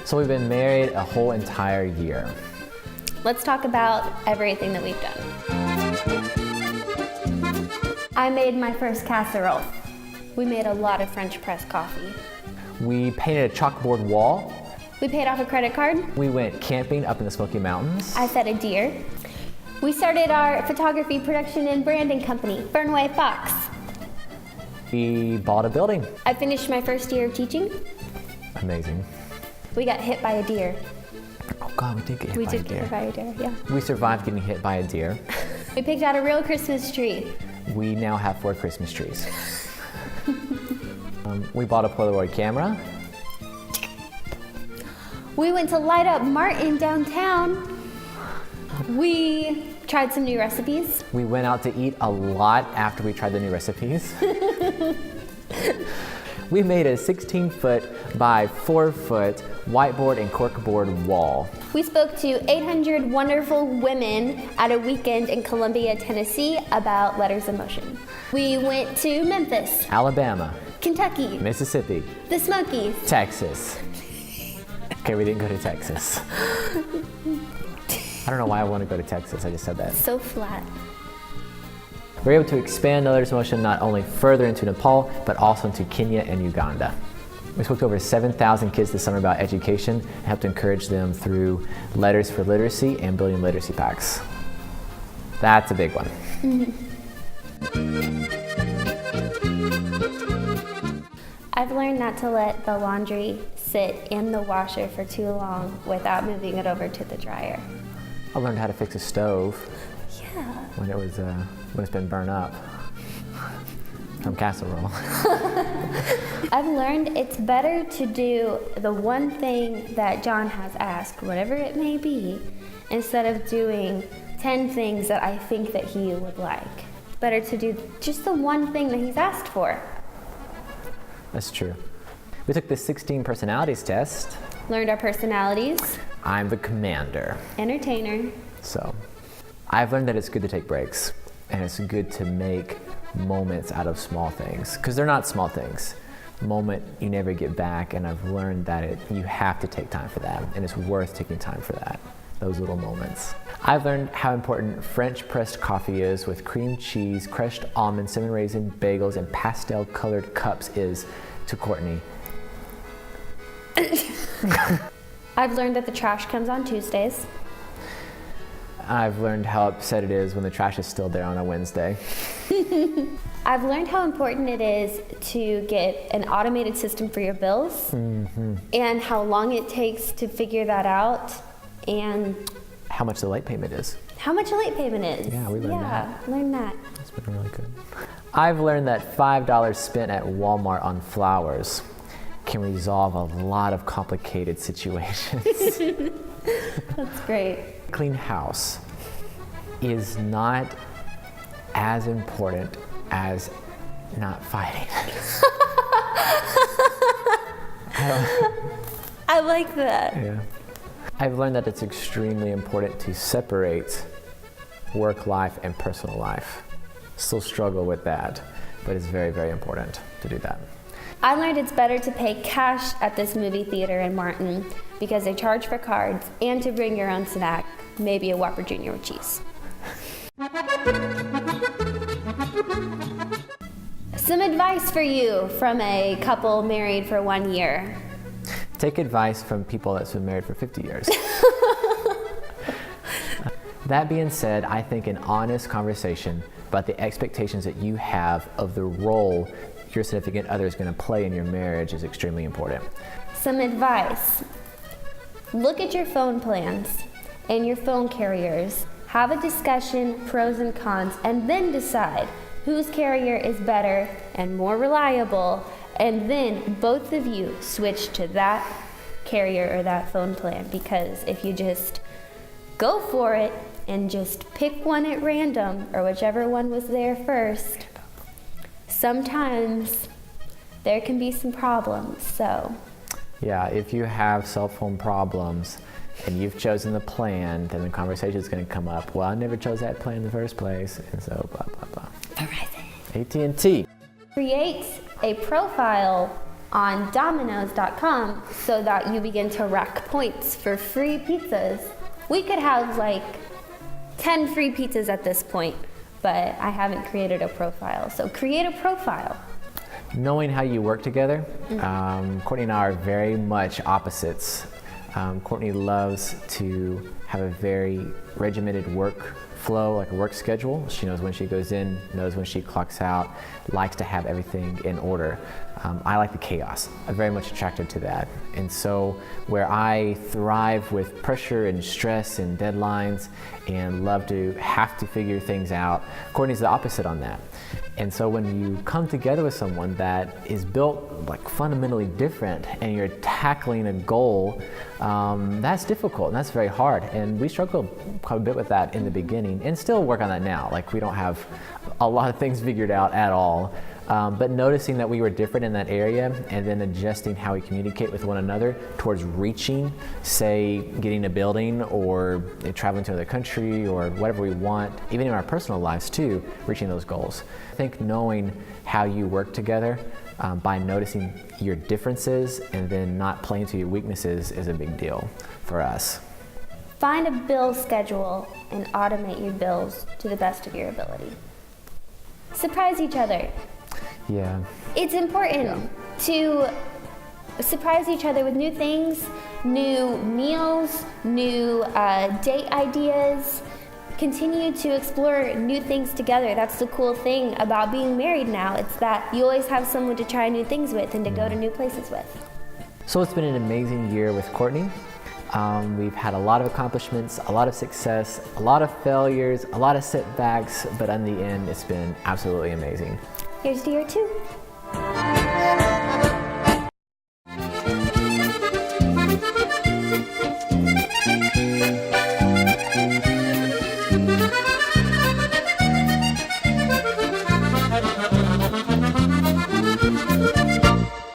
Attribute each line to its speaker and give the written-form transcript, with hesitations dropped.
Speaker 1: So we've been married a whole entire year.
Speaker 2: Let's talk about everything that we've done. I made my first casserole. We made a lot of French press coffee.
Speaker 1: We painted a chalkboard wall.
Speaker 2: We paid off a credit card.
Speaker 1: We went camping up in the Smoky Mountains.
Speaker 2: I fed a deer. We started our photography production and branding company, Fernway Fox.
Speaker 1: We bought a building.
Speaker 2: I finished my first year of teaching.
Speaker 1: Amazing.
Speaker 2: We got hit by a deer.
Speaker 1: Oh God, we did get hit
Speaker 2: We
Speaker 1: by a
Speaker 2: did get hit by a deer, yeah.
Speaker 1: We survived getting hit by a deer.
Speaker 2: We picked out a real Christmas tree.
Speaker 1: We now have 4 Christmas trees. We bought a Polaroid camera.
Speaker 2: We went to light up Martin downtown. We tried some new recipes.
Speaker 1: We went out to eat a lot after we tried the new recipes. We made a 16-foot by 4-foot whiteboard and corkboard wall.
Speaker 2: We spoke to 800 wonderful women at a weekend in Columbia, Tennessee about letters of motion. We went to Memphis,
Speaker 1: Alabama,
Speaker 2: Kentucky,
Speaker 1: Mississippi,
Speaker 2: the Smokies,
Speaker 1: Texas. Okay, we didn't go to Texas. I don't know why I want to go to Texas, I just said that.
Speaker 2: so flat.
Speaker 1: We were able to expand letters of motion not only further into Nepal, but also into Kenya and Uganda. We spoke to over 7,000 kids this summer about education and helped encourage them through Letters for Literacy and building literacy packs. That's a big one.
Speaker 2: I've learned not to let the laundry sit in the washer for too long without moving it over to the dryer.
Speaker 1: I learned how to fix a stove
Speaker 2: Yeah.
Speaker 1: when it's been burned up from casserole.
Speaker 2: I've learned it's better to do the one thing that John has asked, whatever it may be, instead of doing 10 things that I think that he would like. Better to do just the one thing that he's asked for.
Speaker 1: That's true. We took the 16 personalities test.
Speaker 2: Learned our personalities,
Speaker 1: I'm the commander.
Speaker 2: entertainer.
Speaker 1: So I've learned that it's good to take breaks and it's good to make moments out of small things because they're not small things. Moment you never get back, and I've learned that you have to take time for that, and it's worth taking time for that, those little moments. I've learned how important French pressed coffee is with cream cheese, crushed almonds, cinnamon raisin bagels, and pastel colored cups is to Courtney.
Speaker 2: I've learned that the trash comes on Tuesdays.
Speaker 1: I've learned how upset it is when the trash is still there on a Wednesday.
Speaker 2: I've learned how important it is to get an automated system for your bills and how long it takes to figure that out and
Speaker 1: How much the late payment is.
Speaker 2: how much a late payment is.
Speaker 1: Yeah, we learned that.
Speaker 2: Yeah, learned that.
Speaker 1: That's been really good. I've learned that $5 spent at Walmart on flowers can resolve a lot of complicated situations.
Speaker 2: That's great.
Speaker 1: Clean house is not as important as not fighting.
Speaker 2: I like that.
Speaker 1: Yeah. I've learned that it's extremely important to separate work life and personal life. Still struggle with that, but it's very, very important to do that.
Speaker 2: I learned it's better to pay cash at this movie theater in Martin because they charge for cards and to bring your own snack, maybe a Whopper Jr. with cheese. Some advice for you from a couple married for 1 year.
Speaker 1: Take advice from people that's been married for 50 years. That being said, I think an honest conversation about the expectations that you have of the role your significant other is going to play in your marriage is extremely important.
Speaker 2: Some advice. Look at your phone plans and your phone carriers. Have a discussion, pros and cons, and then decide whose carrier is better and more reliable, and then both of you switch to that carrier or that phone plan, because if you just go for it and just pick one at random or whichever one was there first, sometimes there can be some problems. So
Speaker 1: Yeah, if you have cell phone problems and you've chosen the plan, then the conversation is going to come up, well, I never chose that plan in the first place, and so blah, blah, blah.
Speaker 2: Verizon.
Speaker 1: AT&T.
Speaker 2: Create a profile on Domino's.com so that you begin to rack points for free pizzas. We could have like 10 free pizzas at this point, but I haven't created a profile. So create a profile.
Speaker 1: Knowing how you work together, Courtney and I are very much opposites. Courtney loves to have a very regimented work flow, like a work schedule. She knows when she goes in, knows when she clocks out, likes to have everything in order. I like the chaos. I'm very much attracted to that. And so where I thrive with pressure and stress and deadlines and love to have to figure things out, Courtney's the opposite on that. And so when you come together with someone that is built like fundamentally different and you're tackling a goal, that's difficult and that's very hard. And we struggled quite a bit with that in the beginning and still work on that now. Like we don't have a lot of things figured out at all. But noticing that we were different in that area and then adjusting how we communicate with one another towards reaching, say, getting a building or traveling to another country or whatever we want, even in our personal lives too, reaching those goals. I think knowing how you work together by noticing your differences and then not playing to your weaknesses is a big deal for us.
Speaker 2: Find a bill schedule and automate your bills to the best of your ability. Surprise each other.
Speaker 1: Yeah.
Speaker 2: It's important to surprise each other with new things, new meals, new date ideas. Continue to explore new things together. That's the cool thing about being married now. It's that you always have someone to try new things with and to go to new places with.
Speaker 1: So it's been an amazing year with Courtney. We've had a lot of accomplishments, a lot of success, a lot of failures, a lot of setbacks, but in the end, it's been absolutely amazing.
Speaker 2: Here's to year 2.